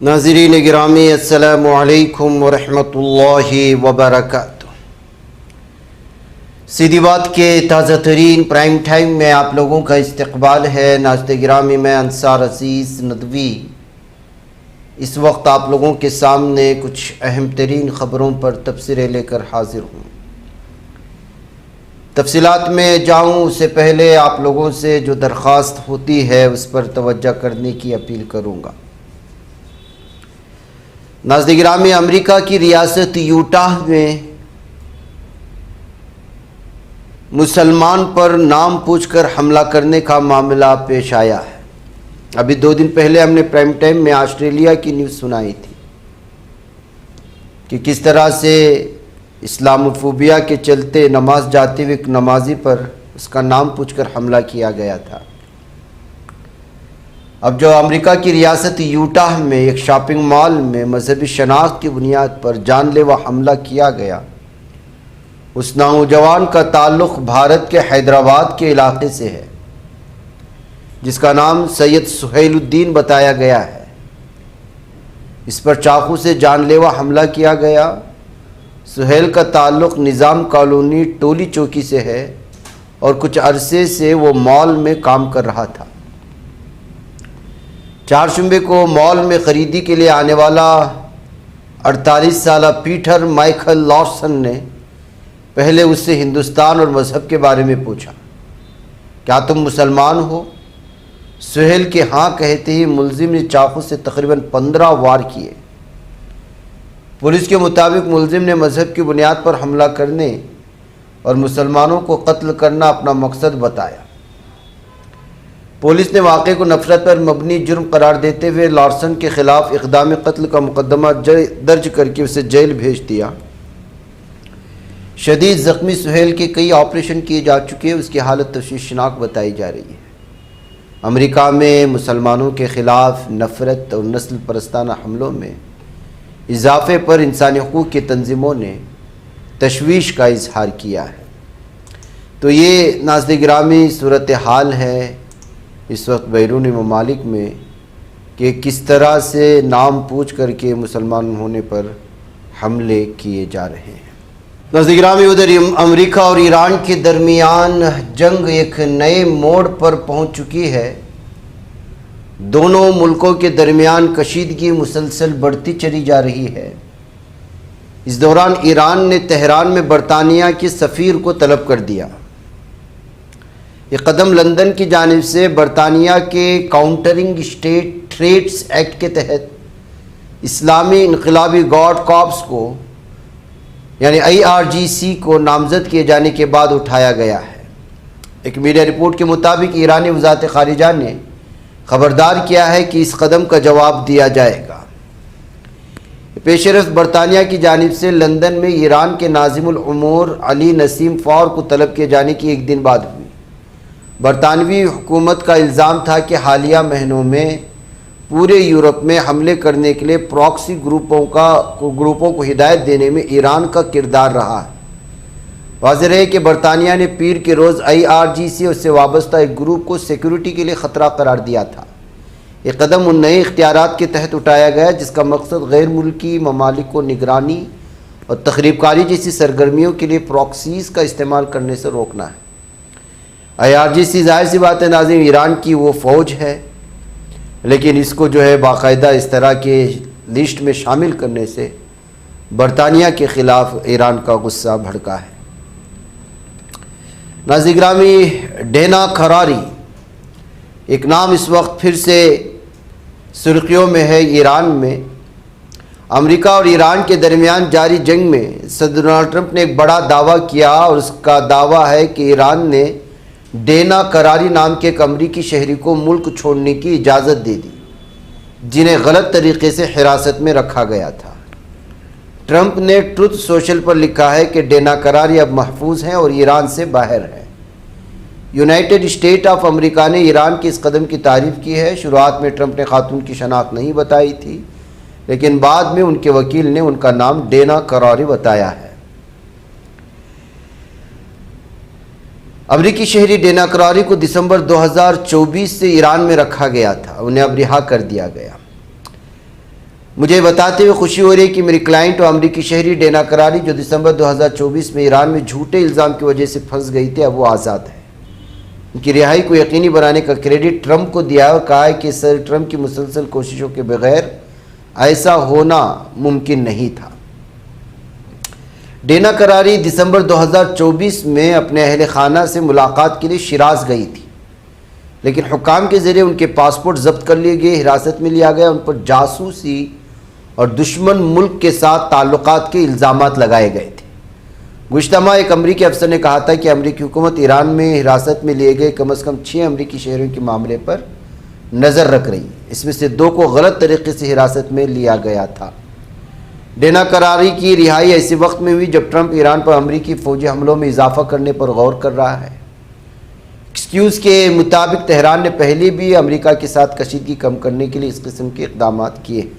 ناظرین گرامی السلام علیکم ورحمۃ اللہ وبرکاتہ۔ سیدھی بات کے تازہ ترین پرائم ٹائم میں آپ لوگوں کا استقبال ہے۔ ناظرین گرامی، میں انصار عزیز ندوی اس وقت آپ لوگوں کے سامنے کچھ اہم ترین خبروں پر تبصرے لے کر حاضر ہوں۔ تفصیلات میں جاؤں اس سے پہلے آپ لوگوں سے جو درخواست ہوتی ہے اس پر توجہ کرنے کی اپیل کروں گا۔ ناظرین گرامی، امریکہ کی ریاست یوٹاہ میں مسلمان پر نام پوچھ کر حملہ کرنے کا معاملہ پیش آیا ہے۔ ابھی 2 دن پہلے ہم نے پرائم ٹائم میں آسٹریلیا کی نیوز سنائی تھی کہ کس طرح سے اسلاموفوبیا کے چلتے نماز جاتے ہوئے ایک نمازی پر اس کا نام پوچھ کر حملہ کیا گیا تھا۔ اب جو امریکہ کی ریاست یوٹاہ میں ایک شاپنگ مال میں مذہبی شناخت کی بنیاد پر جان لیوا حملہ کیا گیا، اس نوجوان کا تعلق بھارت کے حیدرآباد کے علاقے سے ہے، جس کا نام سید سہیل الدین بتایا گیا ہے۔ اس پر چاقو سے جان لیوا حملہ کیا گیا۔ سہیل کا تعلق نظام کالونی ٹولی چوکی سے ہے اور کچھ عرصے سے وہ مال میں کام کر رہا تھا۔ چہارشنبے کو مال میں خریدی کے لیے آنے والا 48 سالہ پیٹر مائیکل لارسن نے پہلے اس سے ہندوستان اور مذہب کے بارے میں پوچھا، کیا تم مسلمان ہو؟ سہیل کے ہاں کہتے ہی ملزم نے چاقو سے تقریباً 15 وار کیے۔ پولیس کے مطابق ملزم نے مذہب کی بنیاد پر حملہ کرنے اور مسلمانوں کو قتل کرنا اپنا مقصد بتایا۔ پولیس نے واقعے کو نفرت پر مبنی جرم قرار دیتے ہوئے لارسن کے خلاف اقدام قتل کا مقدمہ درج کر کے اسے جیل بھیج دیا۔ شدید زخمی سہیل کے کئی آپریشن کیے جا چکے، اس کی حالت تشویشناک بتائی جا رہی ہے۔ امریکہ میں مسلمانوں کے خلاف نفرت اور نسل پرستانہ حملوں میں اضافے پر انسانی حقوق کی تنظیموں نے تشویش کا اظہار کیا ہے۔ تو یہ ناظرین گرامی صورتحال ہے اس وقت بیرونی ممالک میں کہ کس طرح سے نام پوچھ کر کے مسلمان ہونے پر حملے کیے جا رہے ہیں۔ ناظرین گرامی، ادھر امریکہ اور ایران کے درمیان جنگ ایک نئے موڑ پر پہنچ چکی ہے۔ دونوں ملکوں کے درمیان کشیدگی مسلسل بڑھتی چلی جا رہی ہے۔ اس دوران ایران نے تہران میں برطانیہ کے سفیر کو طلب کر دیا۔ یہ قدم لندن کی جانب سے برطانیہ کے کاؤنٹرنگ اسٹیٹ تھریٹس ایکٹ کے تحت اسلامی انقلابی گارڈ کارپس کو یعنی IRGC کو نامزد کیے جانے کے بعد اٹھایا گیا ہے۔ ایک میڈیا رپورٹ کے مطابق ایرانی وزارت خارجہ نے خبردار کیا ہے کہ اس قدم کا جواب دیا جائے گا۔ پیش رفت برطانیہ کی جانب سے لندن میں ایران کے ناظم الامور علی نسیم فور کو طلب کیے جانے کی ایک دن بعد ہوئی۔ برطانوی حکومت کا الزام تھا کہ حالیہ مہینوں میں پورے یورپ میں حملے کرنے کے لیے پراکسی گروپوں کو ہدایت دینے میں ایران کا کردار رہا ہے۔ واضح ہے کہ برطانیہ نے پیر کے روز IRGC اور اس سے وابستہ ایک گروپ کو سیکیورٹی کے لیے خطرہ قرار دیا تھا۔ یہ قدم ان نئے اختیارات کے تحت اٹھایا گیا جس کا مقصد غیر ملکی ممالک کو نگرانی اور تخریب کاری جیسی سرگرمیوں کے لیے پراکسیز کا استعمال کرنے سے روکنا ہے۔ IRGC ظاہر سی بات ہے ناظرین ایران کی وہ فوج ہے، لیکن اس کو جو ہے باقاعدہ اس طرح کے لسٹ میں شامل کرنے سے برطانیہ کے خلاف ایران کا غصہ بھڑکا ہے۔ ناظرین گرامی، ڈینا خراری ایک نام اس وقت پھر سے سرخیوں میں ہے۔ ایران میں امریکہ اور ایران کے درمیان جاری جنگ میں صدر ڈونلڈ ٹرمپ نے ایک بڑا دعویٰ کیا اور اس کا دعویٰ ہے کہ ایران نے ڈینا خراری نام کے ایک امریکی شہری کو ملک چھوڑنے کی اجازت دے دی، جنہیں غلط طریقے سے حراست میں رکھا گیا تھا۔ ٹرمپ نے ٹروتھ سوشل پر لکھا ہے کہ ڈینا خراری اب محفوظ ہیں اور ایران سے باہر ہیں۔ یونائٹڈ اسٹیٹ آف امریکہ نے ایران کے اس قدم کی تعریف کی ہے۔ شروعات میں ٹرمپ نے خاتون کی شناخت نہیں بتائی تھی، لیکن بعد میں ان کے وکیل نے ان کا نام ڈینا خراری بتایا ہے۔ امریکی شہری ڈینا خراری کو دسمبر 2024 سے ایران میں رکھا گیا تھا، انہیں اب رہا کر دیا گیا۔ مجھے بتاتے ہوئے خوشی ہو رہی ہے کہ میری کلائنٹ و امریکی شہری ڈینا کراری جو دسمبر 2024 میں ایران میں جھوٹے الزام کی وجہ سے پھنس گئی تھی، اب وہ آزاد ہے۔ ان کی رہائی کو یقینی بنانے کا کریڈٹ ٹرمپ کو دیا اور کہا ہے کہ سر ٹرمپ کی مسلسل کوششوں کے بغیر ایسا ہونا ممکن نہیں تھا۔ ڈینا کراری دسمبر 2024 میں اپنے اہل خانہ سے ملاقات کے لیے شیراز گئی تھی، لیکن حکام کے ذریعے ان کے پاسپورٹ ضبط کر لیے گئے، حراست میں لیا گیا، ان پر جاسوسی اور دشمن ملک کے ساتھ تعلقات کے الزامات لگائے گئے تھے۔ گزشتہ ماہ ایک امریکی افسر نے کہا تھا کہ امریکی حکومت ایران میں حراست میں لیے گئے کم از کم 6 امریکی شہریوں کے معاملے پر نظر رکھ رہی ہے، اس میں سے 2 کو غلط طریقے سے حراست میں لیا گیا تھا۔ ڈینا کراری کی رہائی ایسے وقت میں ہوئی جب ٹرمپ ایران پر امریکی فوجی حملوں میں اضافہ کرنے پر غور کر رہا ہے۔ ایکسکیوز کے مطابق تہران نے پہلے بھی امریکہ کے ساتھ کشیدگی کم کرنے کے لیے اس قسم کے اقدامات کیے ہیں۔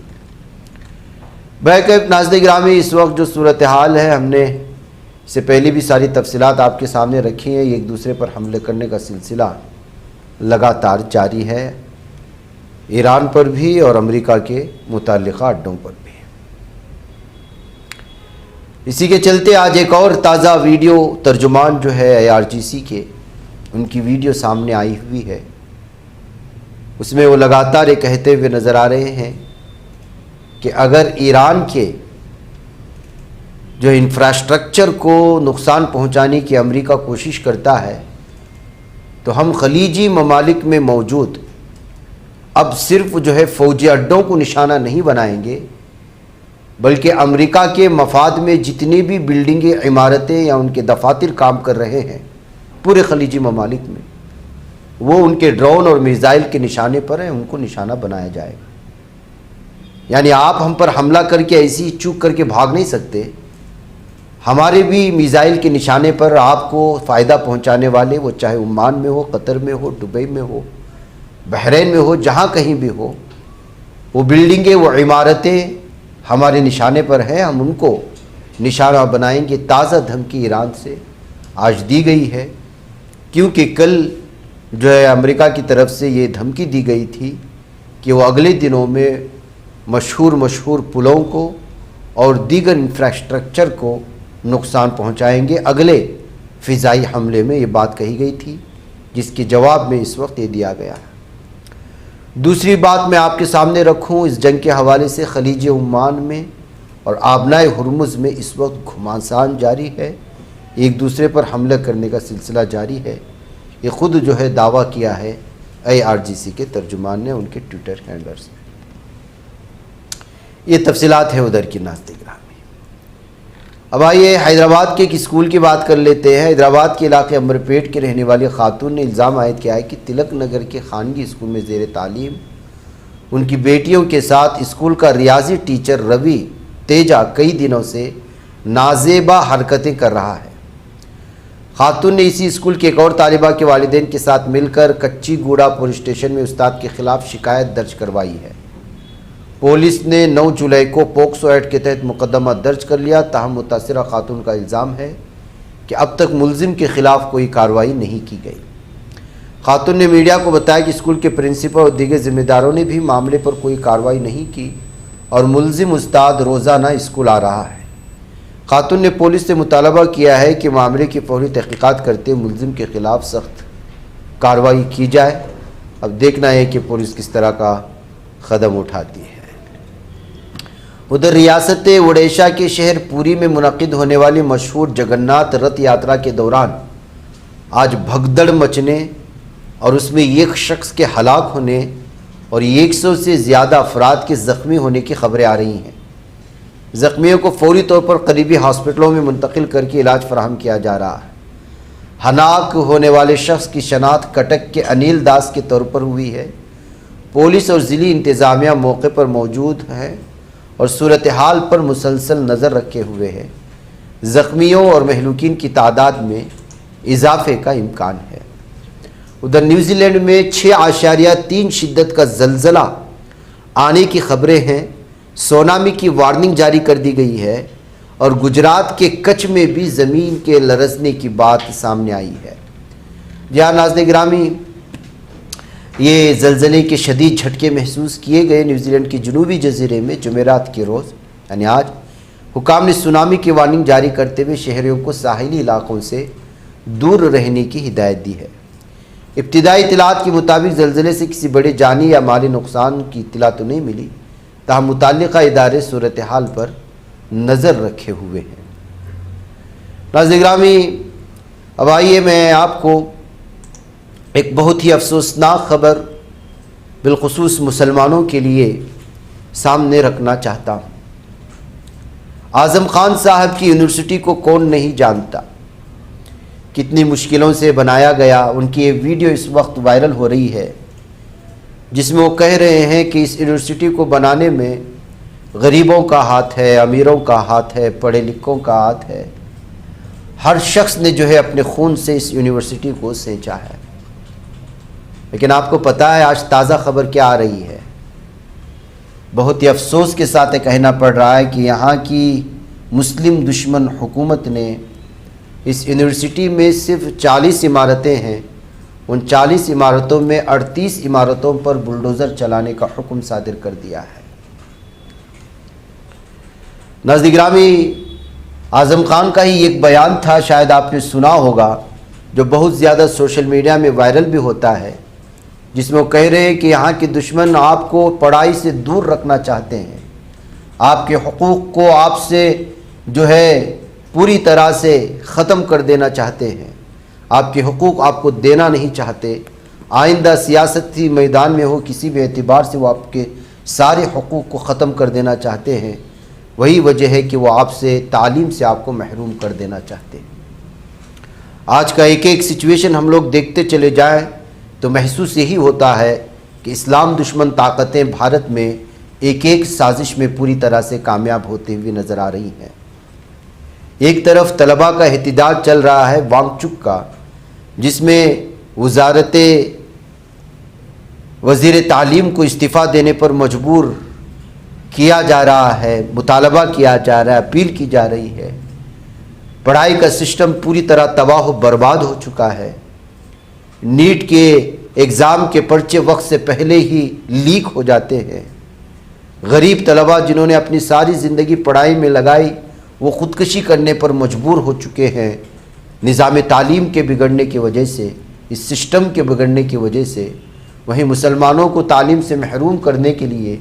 برائے ناظرین گرامی، اس وقت جو صورتحال ہے، ہم نے اس سے پہلے بھی ساری تفصیلات آپ کے سامنے رکھی ہیں۔ ایک دوسرے پر حملے کرنے کا سلسلہ لگاتار جاری ہے، ایران پر بھی اور امریکہ کے متعلقہ اڈوں پر بھی۔ اسی کے چلتے آج ایک اور تازہ ویڈیو ترجمان جو ہے IRGC کے، ان کی ویڈیو سامنے آئی ہوئی ہے۔ اس میں وہ لگاتار یہ کہتے ہوئے نظر آ رہے ہیں کہ اگر ایران کے جو انفراسٹرکچر کو نقصان پہنچانے کی امریکہ کوشش کرتا ہے تو ہم خلیجی ممالک میں موجود اب صرف جو ہے فوجی اڈوں کو نشانہ نہیں بنائیں گے، بلکہ امریکہ کے مفاد میں جتنی بھی بلڈنگیں، عمارتیں یا ان کے دفاتر کام کر رہے ہیں پورے خلیجی ممالک میں، وہ ان کے ڈرون اور میزائل کے نشانے پر ہیں، ان کو نشانہ بنایا جائے گا۔ یعنی آپ ہم پر حملہ کر کے ایسی چوک کر کے بھاگ نہیں سکتے، ہمارے بھی میزائل کے نشانے پر آپ کو فائدہ پہنچانے والے، وہ چاہے عمان میں ہو، قطر میں ہو، دبئی میں ہو، بحرین میں ہو، جہاں کہیں بھی ہو، وہ بلڈنگیں، وہ عمارتیں ہمارے نشانے پر ہیں، ہم ان کو نشانہ بنائیں گے۔ تازہ دھمکی ایران سے آج دی گئی ہے، کیونکہ کل جو ہے امریکہ کی طرف سے یہ دھمکی دی گئی تھی کہ وہ اگلے دنوں میں مشہور پلوں کو اور دیگر انفراسٹرکچر کو نقصان پہنچائیں گے اگلے فضائی حملے میں۔ یہ بات کہی گئی تھی، جس کے جواب میں اس وقت یہ دیا گیا ہے۔ دوسری بات میں آپ کے سامنے رکھوں، اس جنگ کے حوالے سے خلیج عمان میں اور آبنائے ہرمز میں اس وقت گھمسان جاری ہے، ایک دوسرے پر حملہ کرنے کا سلسلہ جاری ہے۔ یہ خود جو ہے دعویٰ کیا ہے IRGC کے ترجمان نے ان کے ٹویٹر ہینڈلر سے۔ یہ تفصیلات ہیں ادھر کی ناظرین گرامی۔ اب آئیے حیدرآباد کے ایک اسکول کی بات کر لیتے ہیں۔ حیدرآباد کے علاقے امبرپیٹ کے رہنے والی خاتون نے الزام عائد کیا ہے کہ تلک نگر کے خانگی اسکول میں زیر تعلیم ان کی بیٹیوں کے ساتھ اسکول کا ریاضی ٹیچر روی تیجا کئی دنوں سے نازیبا حرکتیں کر رہا ہے۔ خاتون نے اسی اسکول کے ایک اور طالبہ کے والدین کے ساتھ مل کر کچی گوڑا پولیس اسٹیشن میں استاد کے خلاف شکایت درج کروائی ہے۔ پولیس نے 9 جولائی کو پوکسو ایکٹ کے تحت مقدمہ درج کر لیا، تاہم متاثرہ خاتون کا الزام ہے کہ اب تک ملزم کے خلاف کوئی کارروائی نہیں کی گئی۔ خاتون نے میڈیا کو بتایا کہ اسکول کے پرنسپل اور دیگر ذمہ داروں نے بھی معاملے پر کوئی کارروائی نہیں کی اور ملزم استاد روزانہ اسکول آ رہا ہے۔ خاتون نے پولیس سے مطالبہ کیا ہے کہ معاملے کی فوری تحقیقات کرتے ملزم کے خلاف سخت کارروائی کی جائے۔ اب دیکھنا ہے کہ پولیس کس طرح کا قدم اٹھاتی ہے۔ ادھر ریاست اڈیشہ کے شہر پوری میں منعقد ہونے والی مشہور جگناتھ رتھ یاترا کے دوران آج بھگدڑ مچنے اور اس میں ایک شخص کے ہلاک ہونے اور 100 سے زیادہ افراد کے زخمی ہونے کی خبریں آ رہی ہیں۔ زخمیوں کو فوری طور پر قریبی ہاسپٹلوں میں منتقل کر کے علاج فراہم کیا جا رہا ہے۔ ہلاک ہونے والے شخص کی شناخت کٹک کے انیل داس کے طور پر ہوئی ہے۔ پولیس اور ضلعی انتظامیہ موقع پر موجود ہے اور صورتحال پر مسلسل نظر رکھے ہوئے ہے۔ زخمیوں اور مہلوکین کی تعداد میں اضافے کا امکان ہے۔ ادھر نیوزی لینڈ میں 6.3 شدت کا زلزلہ آنے کی خبریں ہیں۔ سونامی کی وارننگ جاری کر دی گئی ہے اور گجرات کے کچھ میں بھی زمین کے لرزنے کی بات سامنے آئی ہے۔ جہاں ناظرین گرامی یہ زلزلے کے شدید جھٹکے محسوس کیے گئے نیوزی لینڈ کے جنوبی جزیرے میں جمعرات کے روز یعنی آج حکام نے سونامی کی وارننگ جاری کرتے ہوئے شہریوں کو ساحلی علاقوں سے دور رہنے کی ہدایت دی ہے۔ ابتدائی اطلاعات کے مطابق زلزلے سے کسی بڑے جانی یا مالی نقصان کی اطلاع تو نہیں ملی، تاہم متعلقہ ادارے صورتحال پر نظر رکھے ہوئے ہیں۔ ناظرین گرامی، اب آئیے میں آپ کو ایک بہت ہی افسوسناک خبر بالخصوص مسلمانوں کے لیے سامنے رکھنا چاہتا ہوں۔ اعظم خان صاحب کی یونیورسٹی کو کون نہیں جانتا، کتنی مشکلوں سے بنایا گیا۔ ان کی یہ ویڈیو اس وقت وائرل ہو رہی ہے جس میں وہ کہہ رہے ہیں کہ اس یونیورسٹی کو بنانے میں غریبوں کا ہاتھ ہے، امیروں کا ہاتھ ہے، پڑھے لکھوں کا ہاتھ ہے، ہر شخص نے جو ہے اپنے خون سے اس یونیورسٹی کو سینچا ہے۔ لیکن آپ کو پتہ ہے آج تازہ خبر کیا آ رہی ہے؟ بہت ہی افسوس کے ساتھ کہنا پڑ رہا ہے کہ یہاں کی مسلم دشمن حکومت نے اس یونیورسٹی میں صرف 40 عمارتیں ہیں، ان 40 عمارتوں میں 38 عمارتوں پر بلڈوزر چلانے کا حکم صادر کر دیا ہے۔ ناظرین گرامی، اعظم خان کا ہی ایک بیان تھا، شاید آپ نے سنا ہوگا، جو بہت زیادہ سوشل میڈیا میں وائرل بھی ہوتا ہے، جس میں وہ کہہ رہے ہیں کہ یہاں کے دشمن آپ کو پڑھائی سے دور رکھنا چاہتے ہیں، آپ کے حقوق کو آپ سے جو ہے پوری طرح سے ختم کر دینا چاہتے ہیں، آپ کے حقوق آپ کو دینا نہیں چاہتے، آئندہ سیاستی میدان میں ہو کسی بھی اعتبار سے وہ آپ کے سارے حقوق کو ختم کر دینا چاہتے ہیں۔ وہی وجہ ہے کہ وہ آپ سے تعلیم سے آپ کو محروم کر دینا چاہتے ہیں۔ آج کا ایک ایک سچویشن ہم لوگ دیکھتے چلے جائیں تو محسوس یہی ہوتا ہے کہ اسلام دشمن طاقتیں بھارت میں ایک ایک سازش میں پوری طرح سے کامیاب ہوتے ہوئے نظر آ رہی ہیں۔ ایک طرف طلباء کا احتجاج چل رہا ہے وانگ چک کا، جس میں وزیر تعلیم کو استعفیٰ دینے پر مجبور کیا جا رہا ہے، مطالبہ کیا جا رہا ہے، اپیل کی جا رہی ہے۔ پڑھائی کا سسٹم پوری طرح تباہ و برباد ہو چکا ہے، نیٹ کے ایگزام کے پرچے وقت سے پہلے ہی لیک ہو جاتے ہیں۔ غریب طلباء جنہوں نے اپنی ساری زندگی پڑھائی میں لگائی وہ خودکشی کرنے پر مجبور ہو چکے ہیں، نظام تعلیم کے بگڑنے کی وجہ سے، اس سسٹم کے بگڑنے کی وجہ سے۔ وہیں مسلمانوں کو تعلیم سے محروم کرنے کے لیے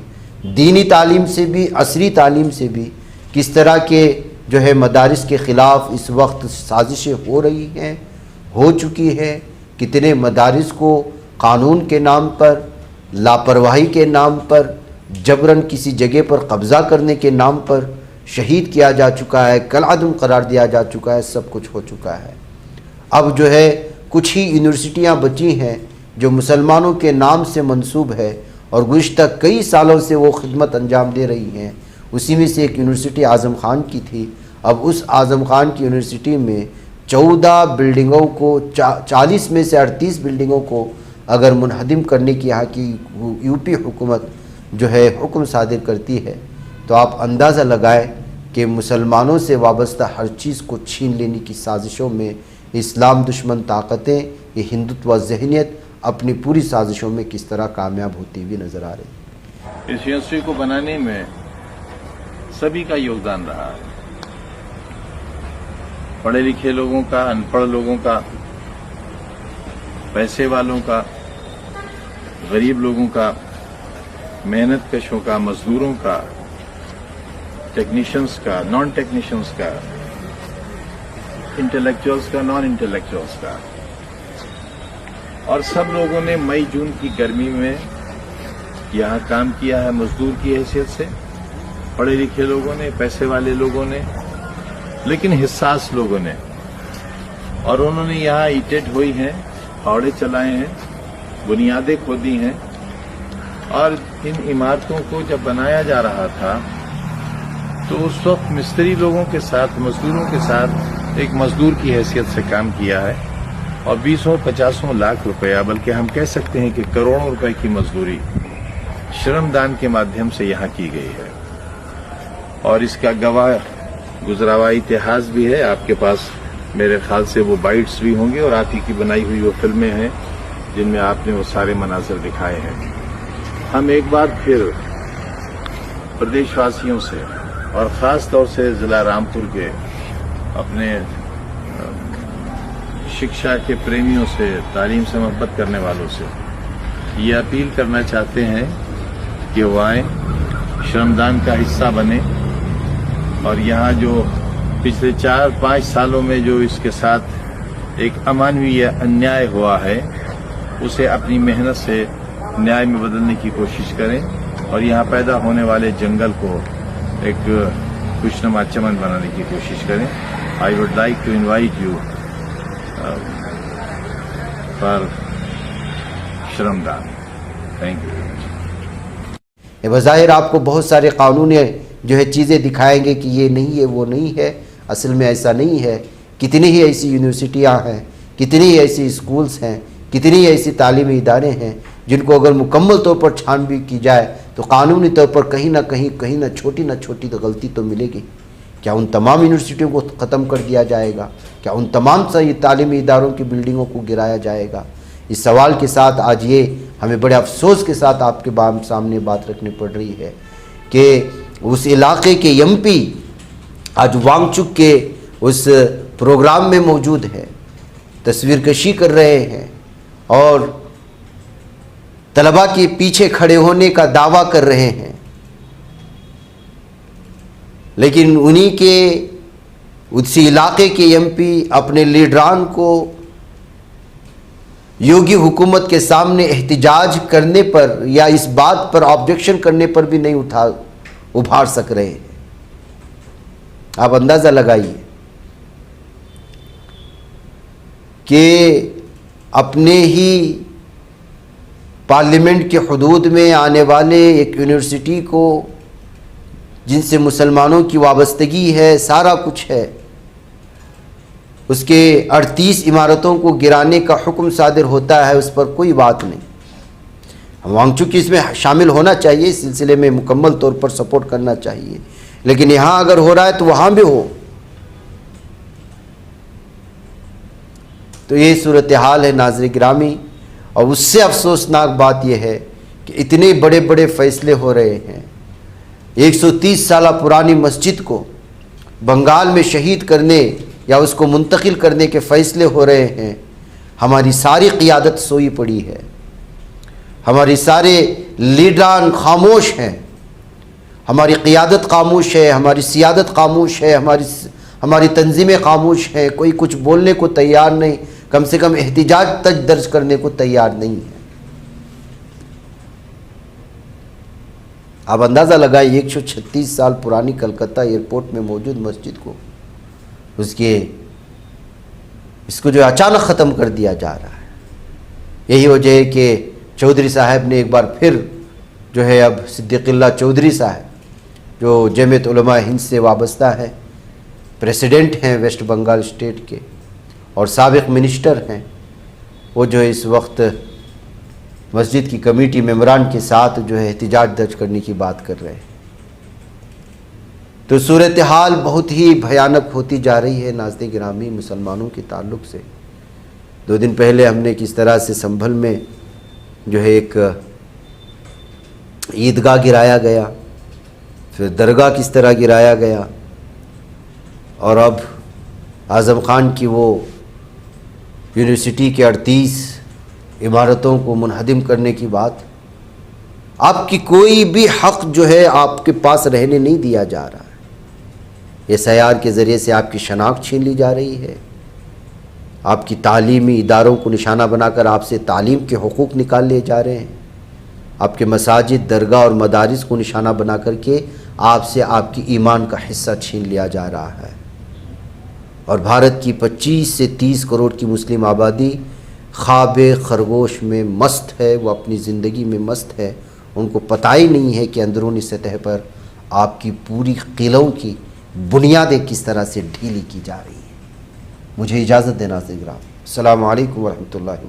دینی تعلیم سے بھی، عصری تعلیم سے بھی کس طرح کے جو ہے مدارس کے خلاف اس وقت سازشیں ہو رہی ہیں، ہو چکی ہیں۔ کتنے مدارس کو قانون کے نام پر، لاپرواہی کے نام پر، جبراً کسی جگہ پر قبضہ کرنے کے نام پر شہید کیا جا چکا ہے، کالعدم قرار دیا جا چکا ہے، سب کچھ ہو چکا ہے۔ اب جو ہے کچھ ہی یونیورسٹیاں بچی ہیں جو مسلمانوں کے نام سے منسوب ہے اور گزشتہ کئی سالوں سے وہ خدمت انجام دے رہی ہیں۔ اسی میں سے ایک یونیورسٹی اعظم خان کی تھی۔ اب اس اعظم خان کی یونیورسٹی میں 14 بلڈنگوں کو، 40 میں سے 38 بلڈنگوں کو اگر منہدم کرنے کی یہاں کی یو پی حکومت جو ہے حکم صادر کرتی ہے تو آپ اندازہ لگائیں کہ مسلمانوں سے وابستہ ہر چیز کو چھین لینے کی سازشوں میں اسلام دشمن طاقتیں، یہ ہندوتوا ذہنیت اپنی پوری سازشوں میں کس طرح کامیاب ہوتی ہوئی نظر آ رہی ہے۔ اس یونیورسٹی کو بنانے میں سبھی کا یوگدان رہا ہے، پڑھے لکھے لوگوں کا، ان پڑھ لوگوں کا، پیسے والوں کا، غریب لوگوں کا، محنت کشوں کا، مزدوروں کا، ٹیکنیشینز کا، نان ٹیکنیشینز کا، انٹلیکچوئلز کا، نان انٹلیکچوئلز کا، اور سب لوگوں نے مئی جون کی گرمی میں یہاں کام کیا ہے مزدور کی حیثیت سے، پڑھے لکھے لوگوں نے، پیسے والے لوگوں نے، لیکن حساس لوگوں نے، اور انہوں نے یہاں اینٹیں ڈھوئی ہیں، پھاوڑے چلائے ہیں، بنیادیں کھودی ہیں، اور ان عمارتوں کو جب بنایا جا رہا تھا تو اس وقت مستری لوگوں کے ساتھ، مزدوروں کے ساتھ ایک مزدور کی حیثیت سے کام کیا ہے، اور 20-50 لاکھ روپیہ، بلکہ ہم کہہ سکتے ہیں کہ کروڑوں روپے کی مزدوری شرم دان کے مادھیم سے یہاں کی گئی ہے، اور اس کا گواہ گزرا ہوا اتہاس بھی ہے۔ آپ کے پاس میرے خیال سے وہ بائٹس بھی ہوں گے اور آپ ہی کی بنائی ہوئی وہ فلمیں ہیں جن میں آپ نے وہ سارے مناظر دکھائے ہیں. ہم ایک بار پھر پردیش واسیوں سے اور خاص طور سے ضلع رامپور کے اپنے شکشا کے پریمیوں سے، تعلیم سے محبت کرنے والوں سے یہ اپیل کرنا چاہتے ہیں کہ وہ آئیں، شرمدان کا حصہ بنیں، اور یہاں جو پچھلے 4-5 سالوں میں جو اس کے ساتھ ایک امانوی انیائے ہوا ہے اسے اپنی محنت سے نیائے میں بدلنے کی کوشش کریں، اور یہاں پیدا ہونے والے جنگل کو ایک خوشنما چمن بنانے کی کوشش کریں. I would like to invite you for shramdaan. Thank you. بظاہر آپ کو بہت سارے قانون جو ہے چیزیں دکھائیں گے کہ یہ نہیں ہے، وہ نہیں ہے، اصل میں ایسا نہیں ہے. کتنی ہی ایسی یونیورسٹیاں ہیں، کتنی ہی ایسی اسکولز ہیں، کتنی ہی ایسی تعلیمی ادارے ہیں جن کو اگر مکمل طور پر چھان بین کی جائے تو قانونی طور پر کہیں نہ چھوٹی تو غلطی تو ملے گی. کیا ان تمام یونیورسٹیوں کو ختم کر دیا جائے گا؟ کیا ان تمام تعلیمی اداروں کی بلڈنگوں کو گرایا جائے گا؟ اس سوال کے ساتھ آج یہ ہمیں بڑے افسوس کے ساتھ آپ کے سامنے بات رکھنی پڑ رہی ہے کہ اس علاقے کے ایم پی آج وانگ چک کے اس پروگرام میں موجود ہے، تصویر کشی کر رہے ہیں اور طلباء کے پیچھے کھڑے ہونے کا دعویٰ کر رہے ہیں، لیکن انہی کے اسی علاقے کے ایم پی اپنے لیڈران کو یوگی حکومت کے سامنے احتجاج کرنے پر یا اس بات پر آبجیکشن کرنے پر بھی نہیں ابھار سک رہے ہیں. آپ اندازہ لگائیے کہ اپنے ہی پارلیمنٹ کے حدود میں آنے والے ایک یونیورسٹی کو جن سے مسلمانوں کی وابستگی ہے، سارا کچھ ہے، اس کے 38 عمارتوں کو گرانے کا حکم صادر ہوتا ہے، اس پر کوئی بات نہیں. ہم وانگ چک اس میں شامل ہونا چاہیے، اس سلسلے میں مکمل طور پر سپورٹ کرنا چاہیے، لیکن یہاں اگر ہو رہا ہے تو وہاں بھی ہو. تو یہ صورتحال ہے ناظرین گرامی، اور اس سے افسوسناک بات یہ ہے کہ اتنے بڑے بڑے فیصلے ہو رہے ہیں. 130 سالہ پرانی مسجد کو بنگال میں شہید کرنے یا اس کو منتقل کرنے کے فیصلے ہو رہے ہیں. ہماری ساری قیادت سوئی پڑی ہے، ہماری سارے لیڈران خاموش ہیں، ہماری قیادت خاموش ہے، ہماری سیادت خاموش ہے، ہماری تنظیمیں خاموش ہیں. کوئی کچھ بولنے کو تیار نہیں، کم سے کم احتجاج تک درج کرنے کو تیار نہیں ہے. آپ اندازہ لگائیں 136 سال پرانی کلکتہ ایئرپورٹ میں موجود مسجد کو اس کو جو اچانک ختم کر دیا جا رہا ہے. یہی وجہ ہے کہ چودھری صاحب نے ایک بار پھر جو ہے اب صدیق اللہ چودھری صاحب جو جمعیت علماء ہند سے وابستہ ہے، پریسیڈنٹ ہیں ویسٹ بنگال اسٹیٹ کے اور سابق منسٹر ہیں، وہ جو ہے اس وقت مسجد کی کمیٹی ممبران کے ساتھ جو ہے احتجاج درج کرنے کی بات کر رہے ہیں. تو صورتحال بہت ہی بھیانک ہوتی جا رہی ہے ناظرین گرامی مسلمانوں کے تعلق سے. 2 دن پہلے ہم نے کس طرح سے سنبھل میں جو ہے ایک عیدگاہ گرایا گیا، پھر درگاہ کس طرح گرایا گیا، اور اب اعظم خان کی وہ یونیورسٹی کے 38 عمارتوں کو منہدم کرنے کی بات. آپ کی کوئی بھی حق جو ہے آپ کے پاس رہنے نہیں دیا جا رہا ہے. SIR کے ذریعے سے آپ کی شناخت چھین لی جا رہی ہے، آپ کی تعلیمی اداروں کو نشانہ بنا کر آپ سے تعلیم کے حقوق نکال لیے جا رہے ہیں، آپ کے مساجد، درگاہ اور مدارس کو نشانہ بنا کر کے آپ سے آپ کی ایمان کا حصہ چھین لیا جا رہا ہے. اور بھارت کی 25 سے 30 کروڑ کی مسلم آبادی خواب خرگوش میں مست ہے، وہ اپنی زندگی میں مست ہے. ان کو پتہ ہی نہیں ہے کہ اندرونی سطح پر آپ کی پوری قلعوں کی بنیادیں کس طرح سے ڈھیلی کی جا رہی ہیں. مجھے اجازت دینا ناظرین. السلام علیکم ورحمۃ اللہ وبرکاتہ.